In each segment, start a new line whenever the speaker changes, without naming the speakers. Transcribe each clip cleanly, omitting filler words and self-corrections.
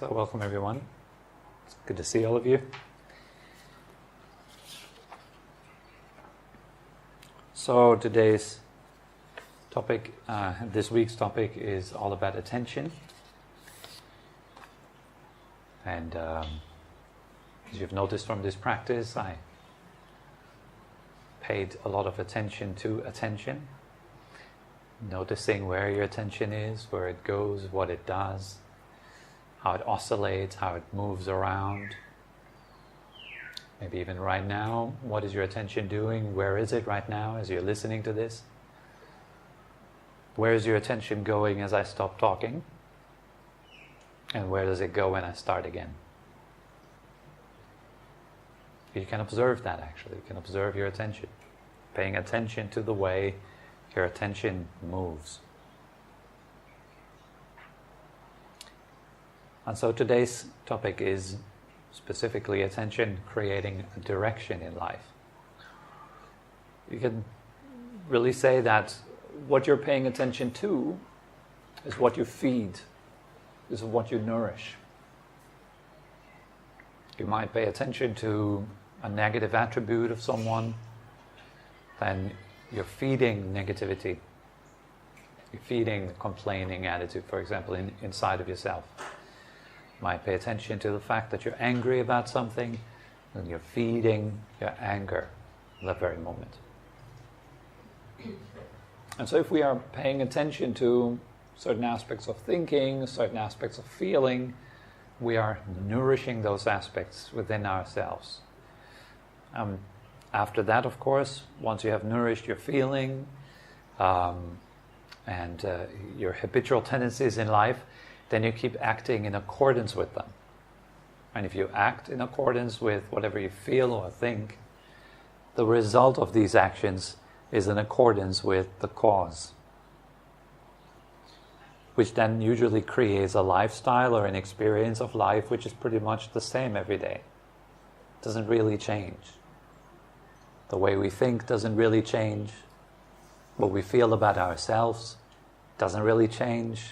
So welcome everyone. It's good to see all of you. So today's topic, this week's topic is all about attention. And as you've noticed from this practice, I paid a lot of attention to attention. Noticing where your attention is, where it goes, what it does, how it oscillates, how it moves around. Maybe even right now, what is your attention doing? Where is it right now as you're listening to this? Where is your attention going as I stop talking? And where does it go when I start again? You can observe that actually. You can observe your attention. Paying attention to the way your attention moves. And so today's topic is specifically attention creating a direction in life. You can really say that what you're paying attention to is what you feed, is what you nourish. You might pay attention to a negative attribute of someone, then you're feeding negativity. You're feeding the complaining attitude, for example, inside of yourself. You might pay attention to the fact that you're angry about something, and you're feeding your anger at that very moment. And so if we are paying attention to certain aspects of thinking, certain aspects of feeling, we are nourishing those aspects within ourselves. After that, of course, once you have nourished your feeling and your habitual tendencies in life, then you keep acting in accordance with them. And if you act in accordance with whatever you feel or think, the result of these actions is in accordance with the cause, which then usually creates a lifestyle or an experience of life which is pretty much the same every day. It doesn't really change. The way we think doesn't really change. What we feel about ourselves doesn't really change.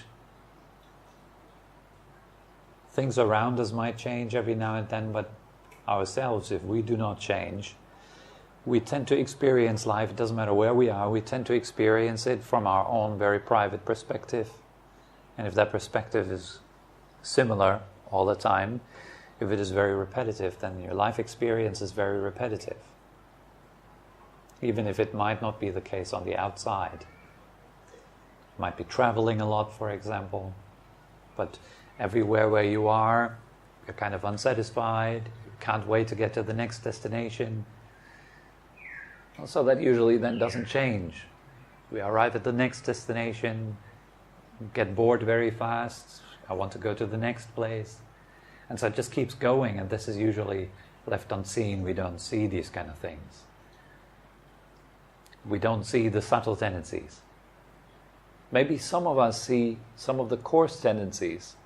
Things around us might change every now and then, but ourselves, if we do not change, we tend to experience life, it doesn't matter where we are, we tend to experience it from our own very private perspective. And if that perspective is similar all the time, if it is very repetitive, then your life experience is very repetitive. Even if it might not be the case on the outside. You might be traveling a lot, for example, but everywhere where you are, you're kind of unsatisfied, you can't wait to get to the next destination. So that usually then doesn't change. We arrive at the next destination, get bored very fast, I want to go to the next place. And so it just keeps going, and this is usually left unseen. We don't see these kind of things. We don't see the subtle tendencies. Maybe some of us see some of the coarse tendencies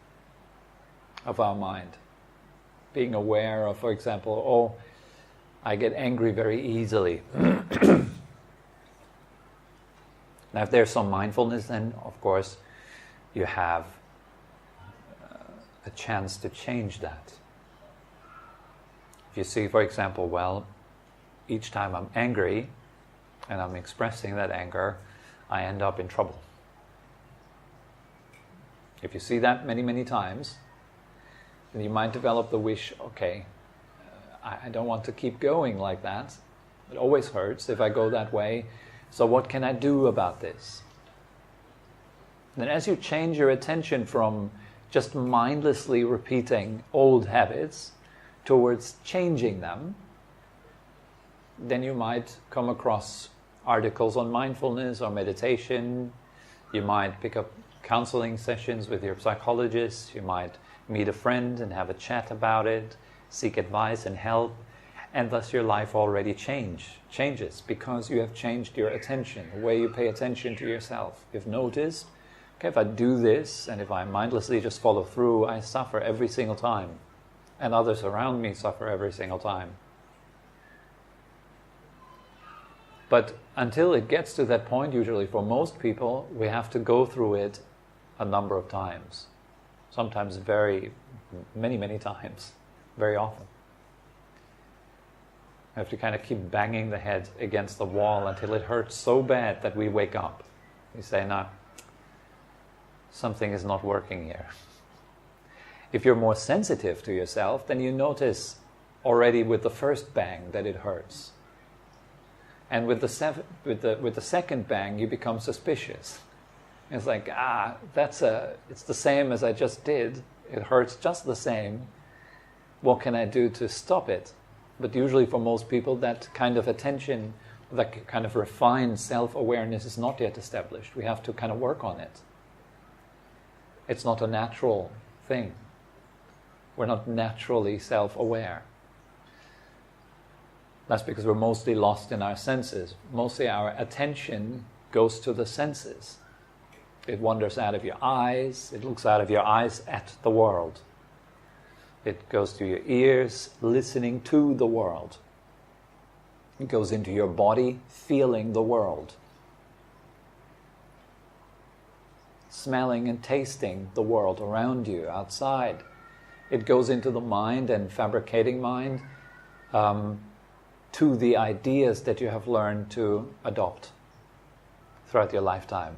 of our mind. Being aware of, for example, I get angry very easily. Now if there's some mindfulness, then of course you have a chance to change that. If you see, for example, each time I'm angry and I'm expressing that anger, I end up in trouble. If you see that many, many times, then you might develop the wish, I don't want to keep going like that. It always hurts if I go that way. So what can I do about this? Then as you change your attention from just mindlessly repeating old habits towards changing them, then you might come across articles on mindfulness or meditation. You might pick up counseling sessions with your psychologist. You might meet a friend and have a chat about it, seek advice and help, and thus your life already changes because you have changed your attention, the way you pay attention to yourself. You've noticed, if I do this and if I mindlessly just follow through, I suffer every single time, and others around me suffer every single time. But until it gets to that point, usually for most people, we have to go through it a number of times. Sometimes many times, very often. We have to kind of keep banging the head against the wall until it hurts so bad that we wake up. We say, no, something is not working here. If you're more sensitive to yourself, then you notice already with the first bang that it hurts. And with the second bang, you become suspicious. It's like, it's the same as I just did. It hurts just the same. What can I do to stop it? But usually for most people, that kind of attention, that kind of refined self-awareness is not yet established. We have to kind of work on it. It's not a natural thing. We're not naturally self-aware. That's because we're mostly lost in our senses. Mostly our attention goes to the senses. It wanders out of your eyes. It looks out of your eyes at the world. It goes to your ears, listening to the world. It goes into your body, feeling the world. Smelling and tasting the world around you, outside. It goes into the mind and fabricating mind to the ideas that you have learned to adopt throughout your lifetime,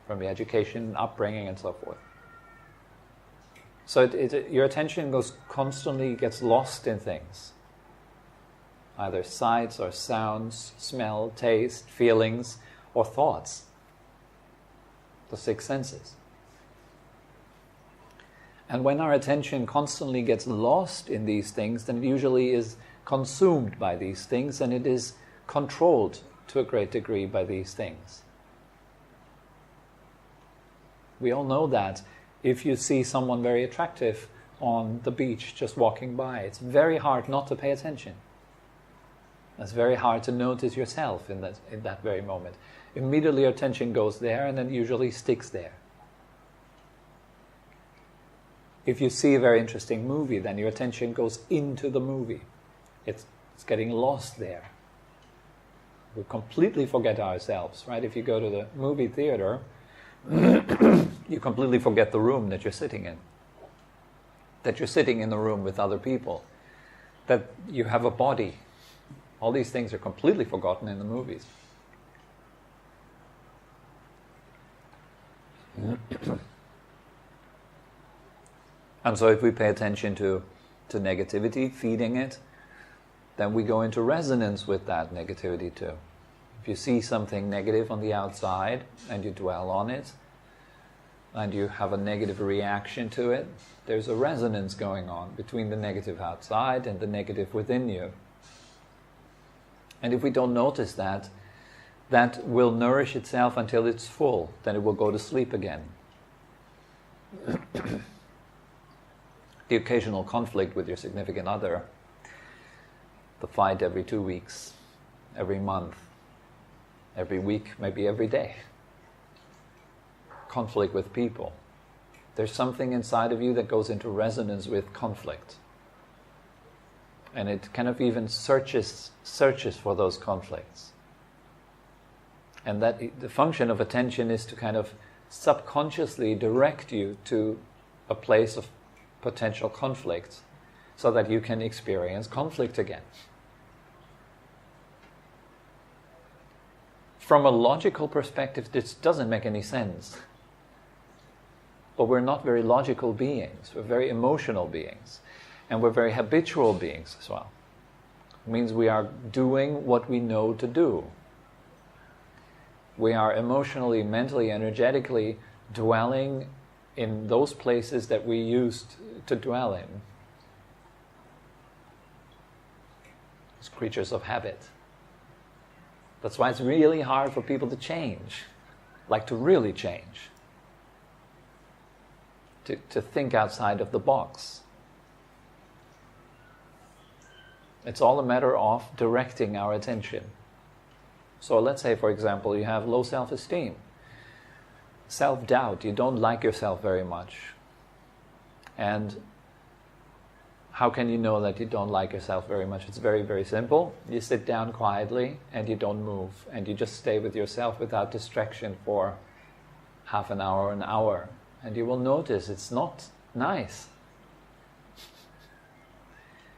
from your education, upbringing, and so forth. So your attention constantly gets lost in things, either sights or sounds, smell, taste, feelings, or thoughts, the six senses. And when our attention constantly gets lost in these things, then it usually is consumed by these things, and it is controlled to a great degree by these things. We all know that if you see someone very attractive on the beach just walking by, it's very hard not to pay attention. It's very hard to notice yourself in that very moment. Immediately your attention goes there, and then usually sticks there. If you see a very interesting movie, then your attention goes into the movie. It's getting lost there. We completely forget ourselves, right? If you go to the movie theater, you completely forget the room that you're sitting in. That you're sitting in the room with other people. That you have a body. All these things are completely forgotten in the movies. And so if we pay attention to negativity, feeding it, then we go into resonance with that negativity too. If you see something negative on the outside and you dwell on it, and you have a negative reaction to it, there's a resonance going on between the negative outside and the negative within you. And if we don't notice that, that will nourish itself until it's full. Then it will go to sleep again. The occasional conflict with your significant other, the fight every 2 weeks, every month, every week, maybe every day. Conflict with people. There's something inside of you that goes into resonance with conflict. And it kind of even searches for those conflicts. And that the function of attention is to kind of subconsciously direct you to a place of potential conflict so that you can experience conflict again. From a logical perspective, this doesn't make any sense. But we're not very logical beings. We're very emotional beings. And we're very habitual beings as well. It means we are doing what we know to do. We are emotionally, mentally, energetically dwelling in those places that we used to dwell in. As creatures of habit. That's why it's really hard for people to change. Like to really change. To think outside of the box. It's all a matter of directing our attention. So let's say, for example, you have low self-esteem. Self-doubt, you don't like yourself very much. And how can you know that you don't like yourself very much? It's very, very simple. You sit down quietly and you don't move. And you just stay with yourself without distraction for half an hour, an hour. and you will notice it's not nice.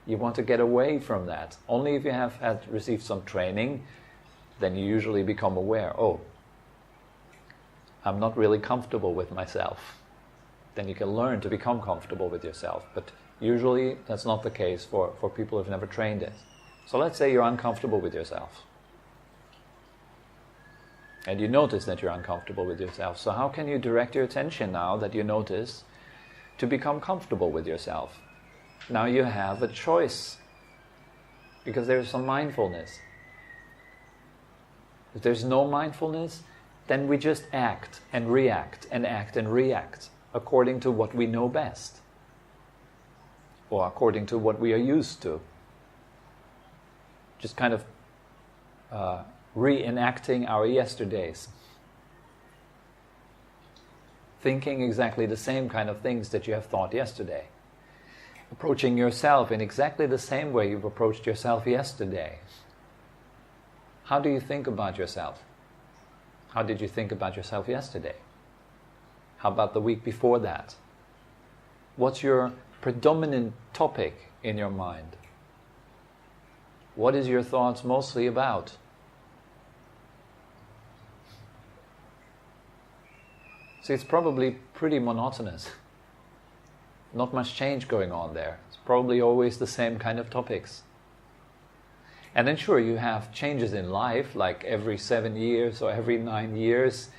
You want to get away from that. Only if you have received some training, then you usually become aware, oh, I'm not really comfortable with myself. Then you can learn to become comfortable with yourself. But usually that's not the case for people who've never trained it. So let's say you're uncomfortable with yourself. And you notice that you're uncomfortable with yourself. So how can you direct your attention now that you notice to become comfortable with yourself? Now you have a choice, because there's some mindfulness. If there's no mindfulness, then we just act and react according to what we know best, or according to what we are used to. Just kind of reenacting our yesterdays. Thinking exactly the same kind of things that you have thought yesterday. Approaching yourself in exactly the same way you've approached yourself yesterday. How do you think about yourself? How did you think about yourself yesterday? How about the week before that? What's your predominant topic in your mind? What is your thoughts mostly about? See, it's probably pretty monotonous. Not much change going on there. It's probably always the same kind of topics. And then sure, you have changes in life, like every 7 years or every 9 years,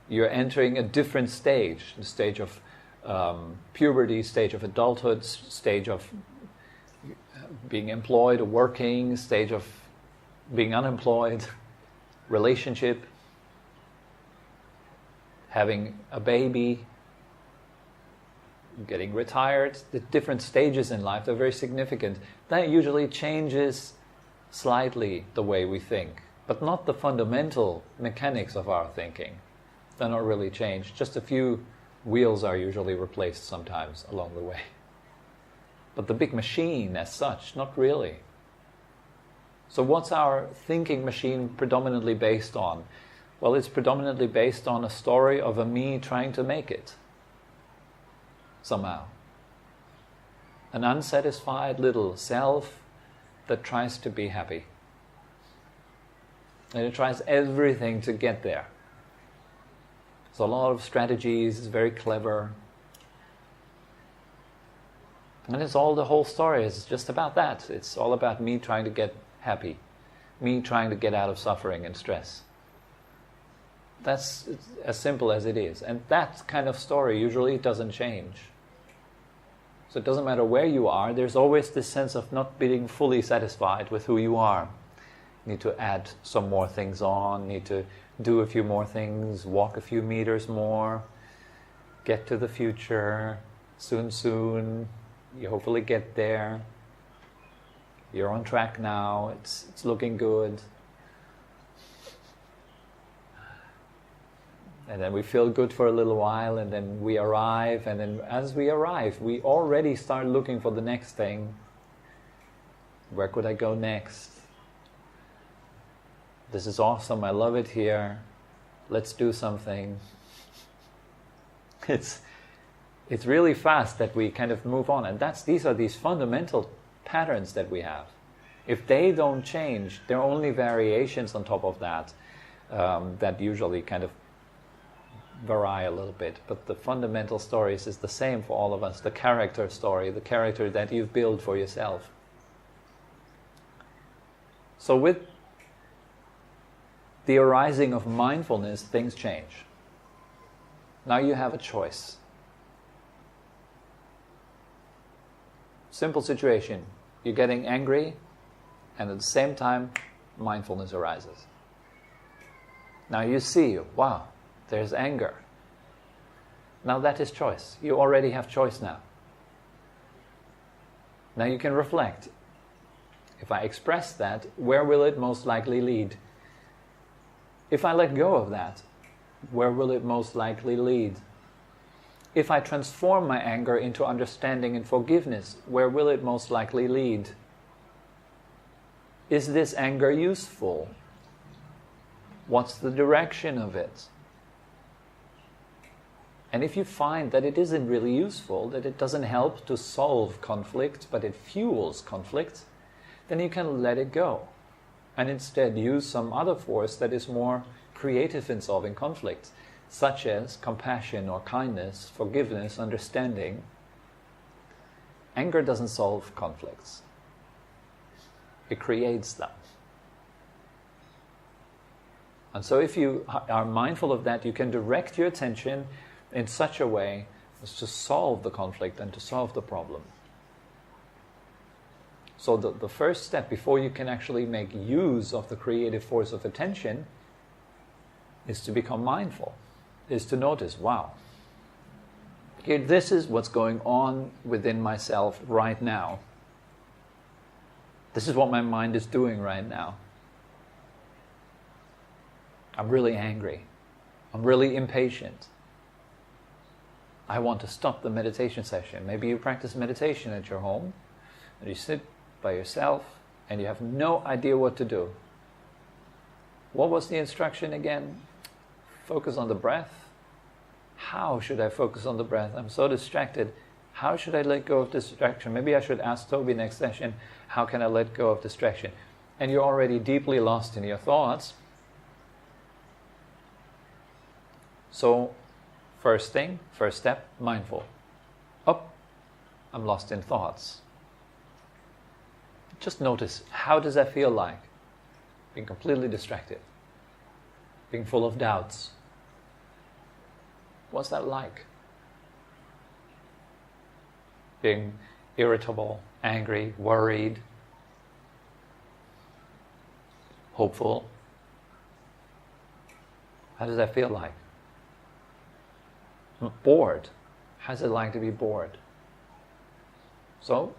you're entering a different stage. The stage of puberty, stage of adulthood, stage of being employed or working, stage of being unemployed, relationship, having a baby, getting retired. The different stages in life are very significant. That usually changes slightly the way we think, but not the fundamental mechanics of our thinking. They're not really changed. Just a few wheels are usually replaced sometimes along the way. But the big machine as such, not really. So what's our thinking machine predominantly based on? Well, it's predominantly based on a story of a me trying to make it. Somehow. An unsatisfied little self that tries to be happy. And it tries everything to get there. So a lot of strategies, it's very clever. And it's all the whole story is just about that. It's all about me trying to get happy. Me trying to get out of suffering and stress. That's as simple as it is. And that kind of story usually doesn't change. So it doesn't matter where you are, there's always this sense of not being fully satisfied with who you are. You need to add some more things on, need to do a few more things, walk a few meters more, get to the future, soon, you hopefully get there. You're on track now, it's looking good. And then we feel good for a little while, and then we arrive, and then as we arrive, we already start looking for the next thing. Where could I go next? This is awesome, I love it here. Let's do something. It's really fast that we kind of move on, and these are these fundamental patterns that we have. If they don't change, there are only variations on top of that that usually kind of vary a little bit, but the fundamental stories is the same for all of us. The character story, the character that you've built for yourself. So with the arising of mindfulness, things change. Now you have a choice. Simple situation. You're getting angry, and at the same time, mindfulness arises. Now you see, wow, there's anger. Now that is choice. You already have choice now. Now you can reflect. If I express that, where will it most likely lead? If I let go of that, where will it most likely lead? If I transform my anger into understanding and forgiveness, where will it most likely lead? Is this anger useful? What's the direction of it? And if you find that it isn't really useful, that it doesn't help to solve conflict, but it fuels conflict, then you can let it go and instead use some other force that is more creative in solving conflicts, such as compassion or kindness, forgiveness, understanding. Anger doesn't solve conflicts. It creates them. And so if you are mindful of that, you can direct your attention in such a way as to solve the conflict and to solve the problem. So the first step before you can actually make use of the creative force of attention is to become mindful, is to notice, wow, okay, this is what's going on within myself right now. This is what my mind is doing right now. I'm really angry. I'm really impatient. I want to stop the meditation session. Maybe you practice meditation at your home, and you sit by yourself, and you have no idea what to do. What was the instruction again? Focus on the breath. How should I focus on the breath? I'm so distracted. How should I let go of distraction? Maybe I should ask Tobi next session, how can I let go of distraction? And you're already deeply lost in your thoughts. So, first step, mindful. I'm lost in thoughts. Just notice, how does that feel like? Being completely distracted. Being full of doubts. What's that like? Being irritable, angry, worried, hopeful. How does that feel like? Bored. How's it like to be bored? So,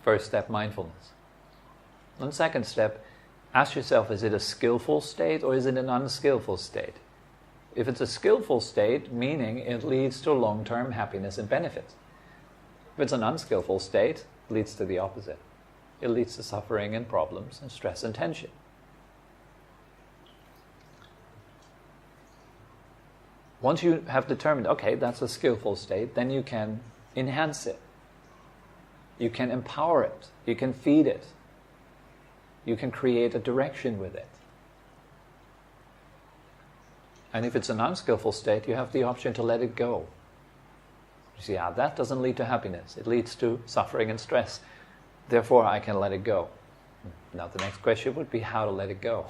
first step, mindfulness. And second step, ask yourself, is it a skillful state or is it an unskillful state? If it's a skillful state, meaning it leads to long-term happiness and benefit. If it's an unskillful state, it leads to the opposite. It leads to suffering and problems and stress and tension. Once you have determined, okay, that's a skillful state, then you can enhance it. You can empower it. You can feed it. You can create a direction with it. And if it's an unskillful state, you have the option to let it go. You see, that doesn't lead to happiness. It leads to suffering and stress. Therefore, I can let it go. Now, the next question would be how to let it go.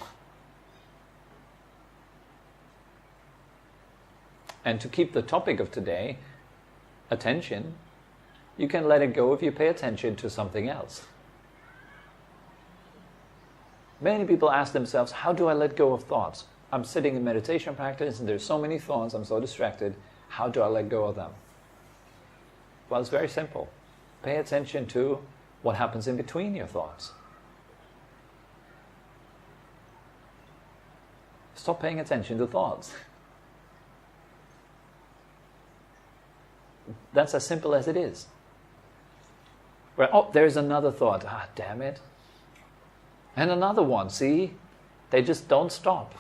And to keep the topic of today, attention, you can let it go if you pay attention to something else. Many people ask themselves, how do I let go of thoughts? I'm sitting in meditation practice and there's so many thoughts, I'm so distracted. How do I let go of them? Well, it's very simple. Pay attention to what happens in between your thoughts. Stop paying attention to thoughts. That's as simple as it is. Well, there's another thought. Damn it. And another one, see? They just don't stop.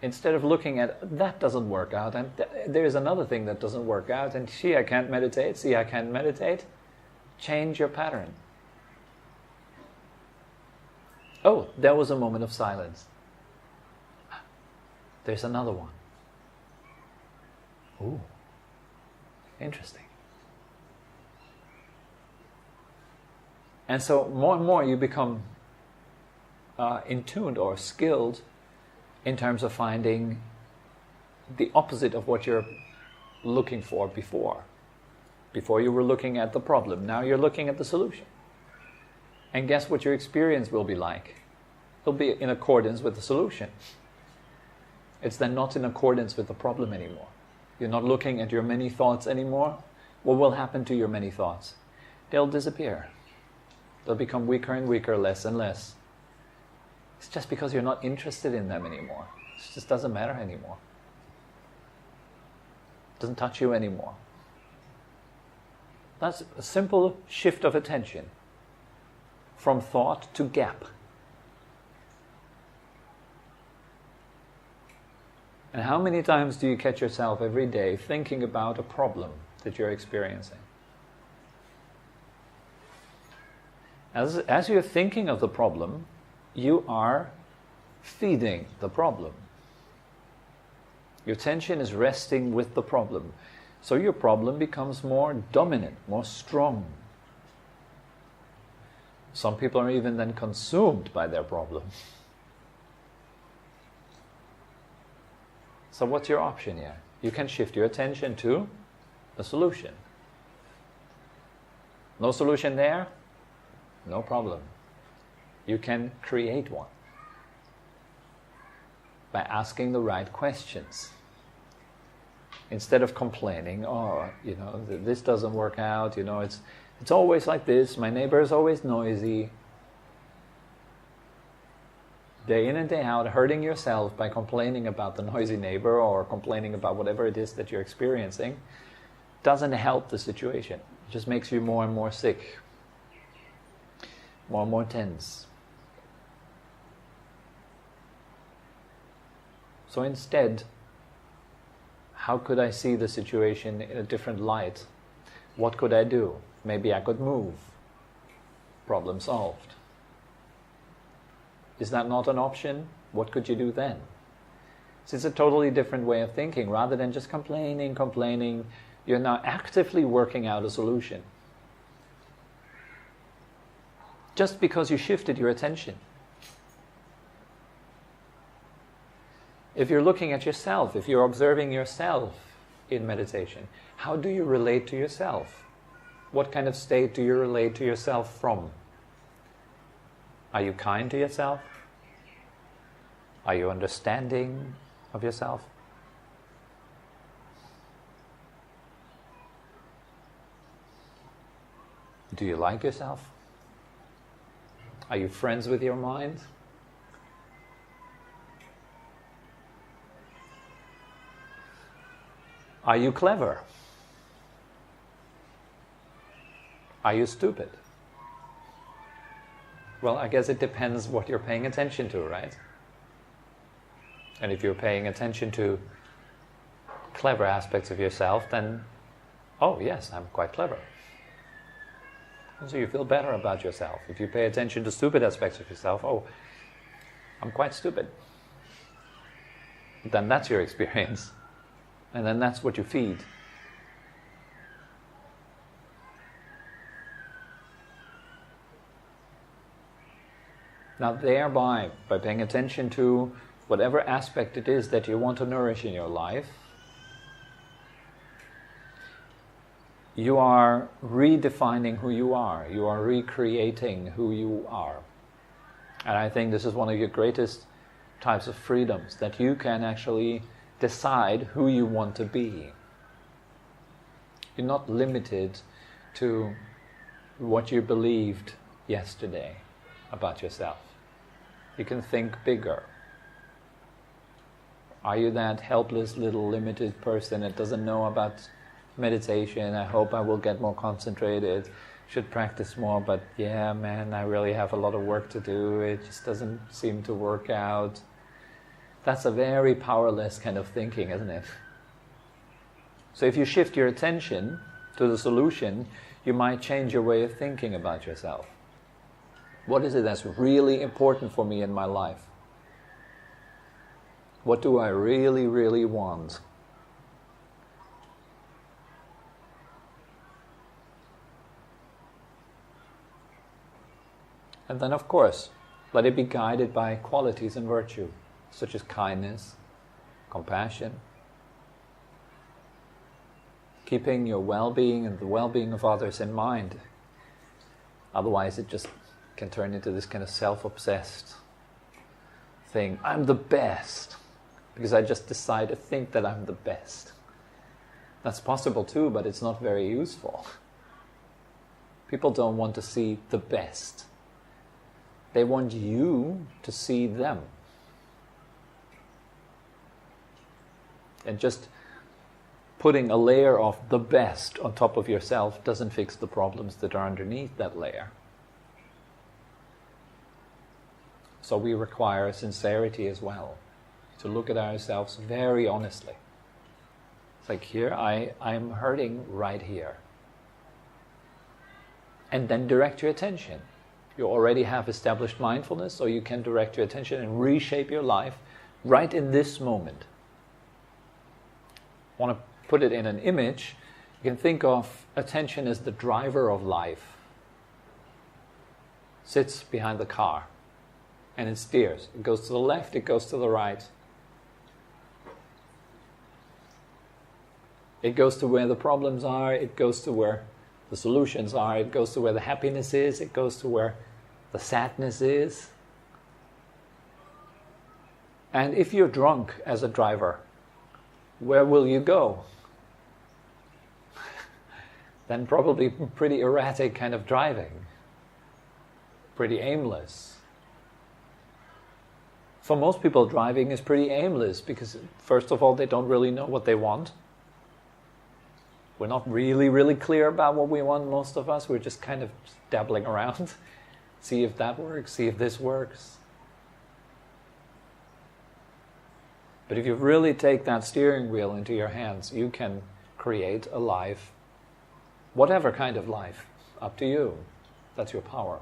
Instead of looking at, that doesn't work out, and there's another thing that doesn't work out, and I can't meditate, I can't meditate. Change your pattern. Oh, there was a moment of silence. There's another one. Ooh, interesting. And so more and more you become in tune or skilled in terms of finding the opposite of what you're looking for before. Before you were looking at the problem, now you're looking at the solution. And guess what your experience will be like? It'll be in accordance with the solution. It's then not in accordance with the problem anymore. You're not looking at your many thoughts anymore. What will happen to your many thoughts? They'll disappear. They'll become weaker and weaker, less and less. It's just because you're not interested in them anymore. It just doesn't matter anymore. It doesn't touch you anymore. That's a simple shift of attention from thought to gap. And how many times do you catch yourself every day thinking about a problem that you're experiencing? As you're thinking of the problem, you are feeding the problem. Your attention is resting with the problem. So your problem becomes more dominant, more strong. Some people are even then consumed by their problem. So what's your option here? You can shift your attention to the solution. No solution there? No problem. You can create one by asking the right questions. Instead of complaining, this doesn't work out, it's always like this, my neighbor is always noisy. Day in and day out, hurting yourself by complaining about the noisy neighbor or complaining about whatever it is that you're experiencing doesn't help the situation. It just makes you more and more sick, more and more tense. So instead, how could I see the situation in a different light? What could I do? Maybe I could move. Problem solved. Is that not an option? What could you do then? So it's a totally different way of thinking. Rather than just complaining, you're now actively working out a solution. Just because you shifted your attention. If you're looking at yourself, if you're observing yourself in meditation, how do you relate to yourself? What kind of state do you relate to yourself from? Are you kind to yourself? Are you understanding of yourself? Do you like yourself? Are you friends with your mind? Are you clever? Are you stupid? Well, I guess it depends what you're paying attention to, right? And if you're paying attention to clever aspects of yourself, then, oh yes, I'm quite clever. And so you feel better about yourself. If you pay attention to stupid aspects of yourself, oh, I'm quite stupid. Then that's your experience. And then that's what you feed. Now thereby, by paying attention to whatever aspect it is that you want to nourish in your life, you are redefining who you are. You are recreating who you are. And I think this is one of your greatest types of freedoms, that you can actually decide who you want to be. You're not limited to what you believed yesterday about yourself. You can think bigger. Are you that helpless little limited person that doesn't know about meditation? I hope I will get more concentrated, should practice more, but yeah, man, I really have a lot of work to do. It just doesn't seem to work out. That's a very powerless kind of thinking, isn't it? So if you shift your attention to the solution, you might change your way of thinking about yourself. What is it that's really important for me in my life? What do I really, really want? And then, of course, let it be guided by qualities and virtue, such as kindness, compassion, keeping your well-being and the well-being of others in mind. Otherwise, it just can turn into this kind of self-obsessed thing. I'm the best, because I just decide to think that I'm the best. That's possible too, but it's not very useful. People don't want to see the best. They want you to see them. And just putting a layer of the best on top of yourself doesn't fix the problems that are underneath that layer. So we require sincerity as well. to look at ourselves very honestly. It's like, here, I'm hurting right here. And then direct your attention. You already have established mindfulness, so you can direct your attention and reshape your life right in this moment. I want to put it in an image. You can think of attention as the driver of life. Sits behind the car and it steers. It goes to the left, it goes to the right. It goes to where the problems are, it goes to where the solutions are, it goes to where the happiness is, it goes to where the sadness is. And if you're drunk as a driver, where will you go? Then probably pretty erratic kind of driving. Pretty aimless. For most people, driving is pretty aimless because, first of all, they don't really know what they want. We're not really clear about what we want, most of us. We're just kind of dabbling around. See if that works, see if this works. But if you really take that steering wheel into your hands, you can create a life, whatever kind of life, up to you. That's your power.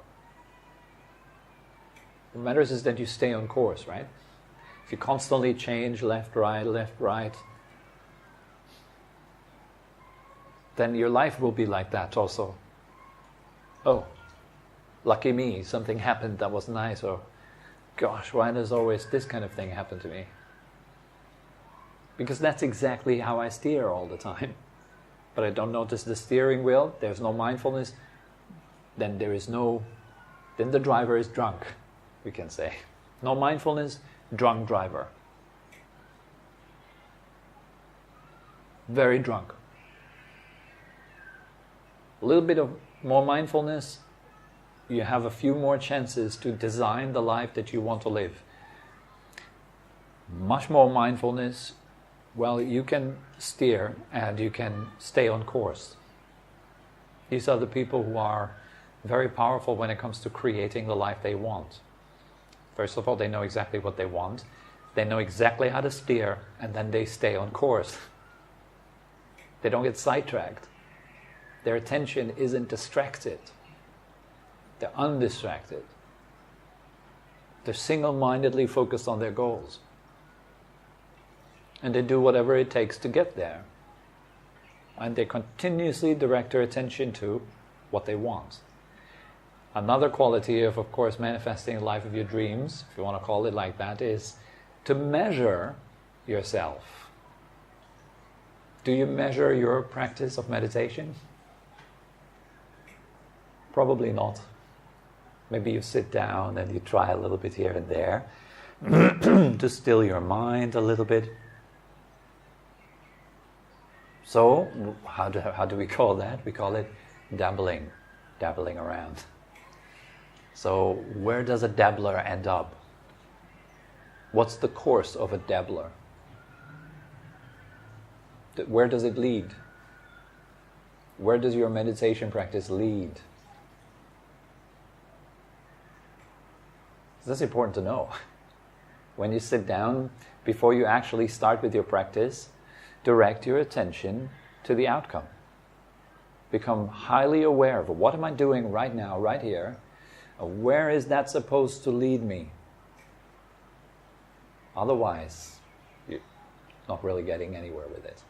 What matters is that you stay on course, right? If you constantly change left, right, then your life will be like that also. Oh, lucky me, something happened that was nice, or gosh, why does always this kind of thing happen to me? Because that's exactly how I steer all the time. But I don't notice the steering wheel, there's no mindfulness, then the driver is drunk, we can say. No mindfulness, drunk driver. Very drunk. A little bit of more mindfulness, you have a few more chances to design the life that you want to live. Much more mindfulness, well, you can steer and you can stay on course. These are the people who are very powerful when it comes to creating the life they want. First of all, they know exactly what they want. They know exactly how to steer, and then they stay on course. They don't get sidetracked. Their attention isn't distracted. They're undistracted. They're single-mindedly focused on their goals. And they do whatever it takes to get there. And they continuously direct their attention to what they want. Another quality of course, manifesting the life of your dreams, if you want to call it like that, is to measure yourself. Do you measure your practice of meditation? Probably not. Maybe you sit down and you try a little bit here and there to still your mind a little bit. So, how do we call that? We call it dabbling around. So, where does a dabbler end up? What's the course of a dabbler? Where does it lead? Where does your meditation practice lead? That's important to know. When you sit down, before you actually start with your practice, direct your attention to the outcome. Become highly aware of what am I doing right now, right here. Where is that supposed to lead me? Otherwise, you're not really getting anywhere with it.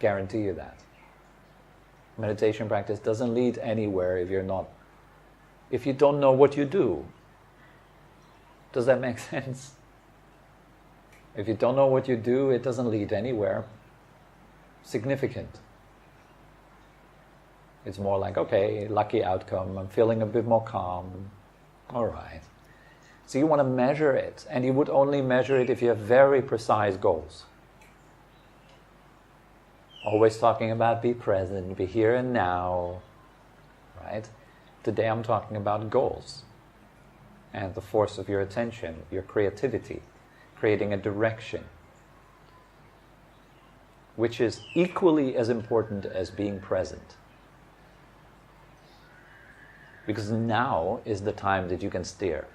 Guarantee you that. Meditation practice doesn't lead anywhere if you don't know what you do. Does that make sense? If you don't know what you do, it doesn't lead anywhere significant. It's more like, okay, lucky outcome, I'm feeling a bit more calm. All right. So you want to measure it, and you would only measure it if you have very precise goals. Always talking about be present, be here and now, right? Today I'm talking about goals and the force of your attention, your creativity, creating a direction, which is equally as important as being present. Because now is the time that you can steer.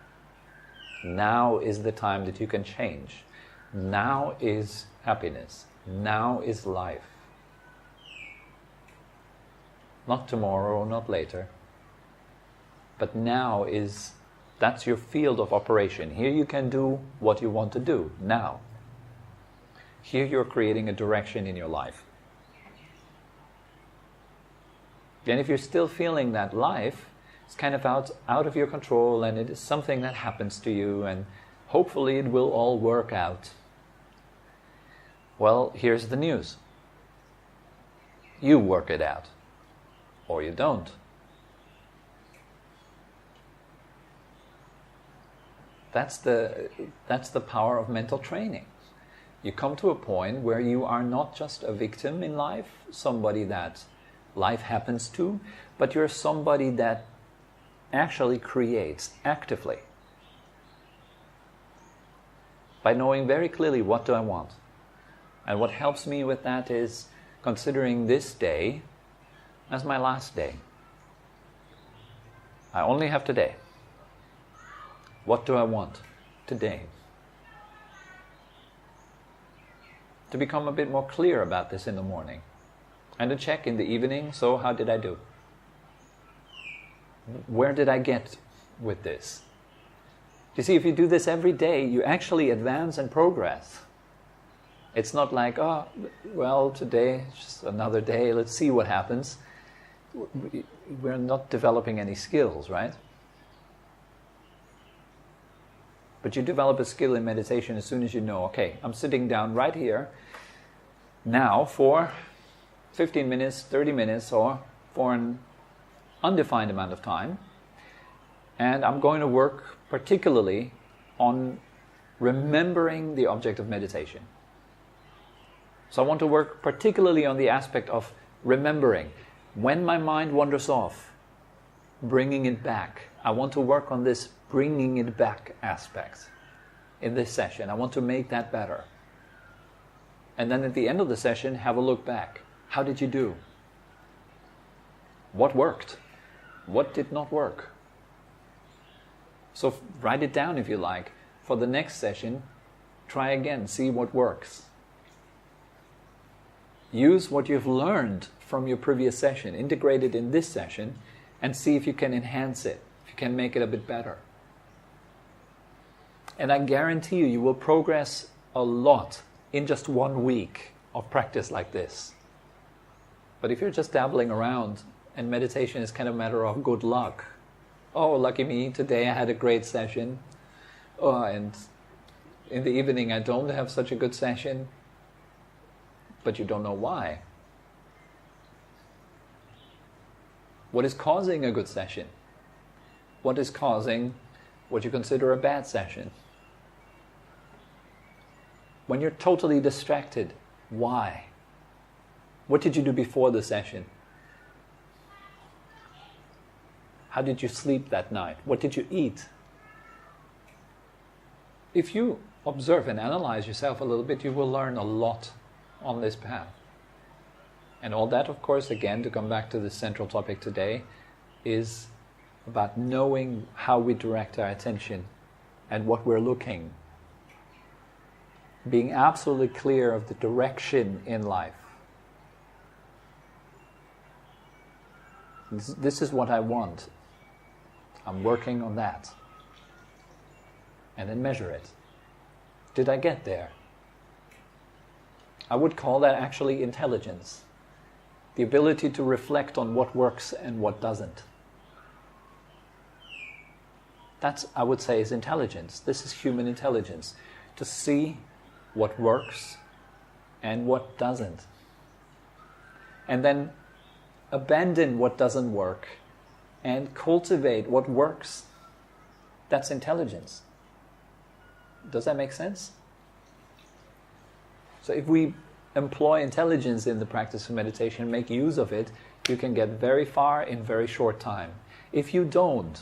Now is the time that you can change. Now is happiness. Now is life. Not tomorrow, not later. But now is, that's your field of operation. Here you can do what you want to do, now. Here you're creating a direction in your life. And if you're still feeling that life is kind of out of your control and it is something that happens to you and hopefully it will all work out, well, here's the news. You work it out. Or you don't. That's the power of mental training. You come to a point where you are not just a victim in life, somebody that life happens to, but you're somebody that actually creates actively. By knowing very clearly what do I want. And what helps me with that is considering this day as my last day. I only have today. What do I want today? To become a bit more clear about this in the morning. And to check in the evening, so how did I do? Where did I get with this? You see, if you do this every day, you actually advance and progress. It's not like, oh, well, today, just another day, let's see what happens. We're not developing any skills, right? But you develop a skill in meditation as soon as you know, okay, I'm sitting down right here now for 15 minutes, 30 minutes, or for an undefined amount of time, and I'm going to work particularly on remembering the object of meditation. So I want to work particularly on the aspect of remembering. When my mind wanders off, bringing it back. I want to work on this bringing it back aspect in this session. I want to make that better. And then at the end of the session, have a look back. How did you do? What worked? What did not work? So write it down if you like. For the next session, try again, see what works. Use what you've learned from your previous session, integrate it in this session, and see if you can enhance it, if you can make it a bit better. And I guarantee you, you will progress a lot in just 1 week of practice like this. But if you're just dabbling around, and meditation is kind of a matter of good luck, oh, lucky me, today I had a great session, oh, and in the evening I don't have such a good session, but you don't know why. What is causing a good session? What is causing what you consider a bad session? When you're totally distracted, why? What did you do before the session? How did you sleep that night? What did you eat? If you observe and analyze yourself a little bit, you will learn a lot on this path. And all that, of course, again, to come back to the central topic today, is about knowing how we direct our attention and what we're looking. Being absolutely clear of the direction in life. This is what I want. I'm working on that. And then measure it. Did I get there? I would call that actually intelligence. The ability to reflect on what works and what doesn't. That's, I would say, is intelligence. This is human intelligence. To see what works and what doesn't. And then abandon what doesn't work and cultivate what works. That's intelligence. Does that make sense? So if we employ intelligence in the practice of meditation, make use of it, you can get very far in very short time. If you don't,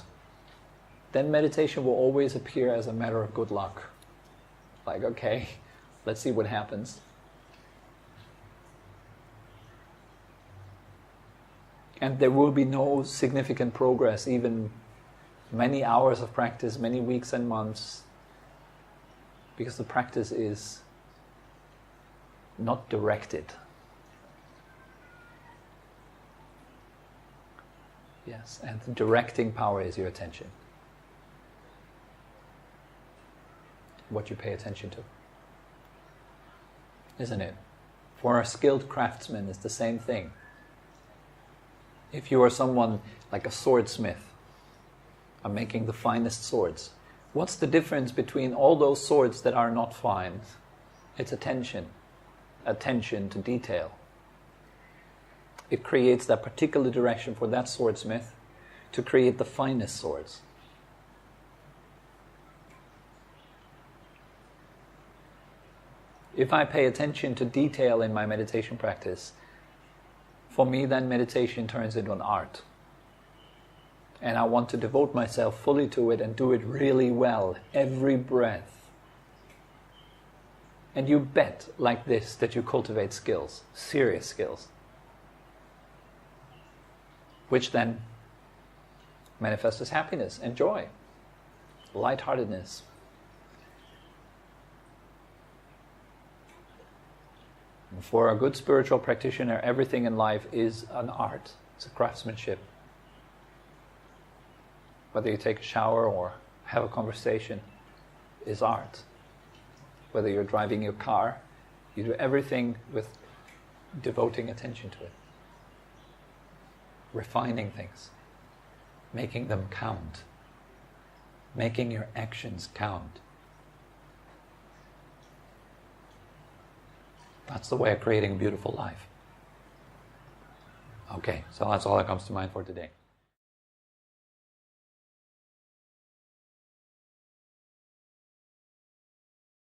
then meditation will always appear as a matter of good luck. Like, okay, let's see what happens. And there will be no significant progress, even many hours of practice, many weeks and months, because the practice is not directed. Yes, and the directing power is your attention. What you pay attention to. Isn't it? For a skilled craftsman, it's the same thing. If you are someone like a swordsmith, I'm making the finest swords. What's the difference between all those swords that are not fine? It's attention. Attention to detail. It creates that particular direction for that swordsmith to create the finest swords. If I pay attention to detail in my meditation practice, for me then meditation turns into an art. And I want to devote myself fully to it and do it really well, every breath. And you bet like this that you cultivate skills, serious skills, which then manifest as happiness and joy, lightheartedness. And for a good spiritual practitioner, everything in life is an art. It's a craftsmanship. Whether you take a shower or have a conversation is art. Whether you're driving your car, you do everything with devoting attention to it. Refining things. Making them count. Making your actions count. That's the way of creating a beautiful life. Okay, so that's all that comes to mind for today.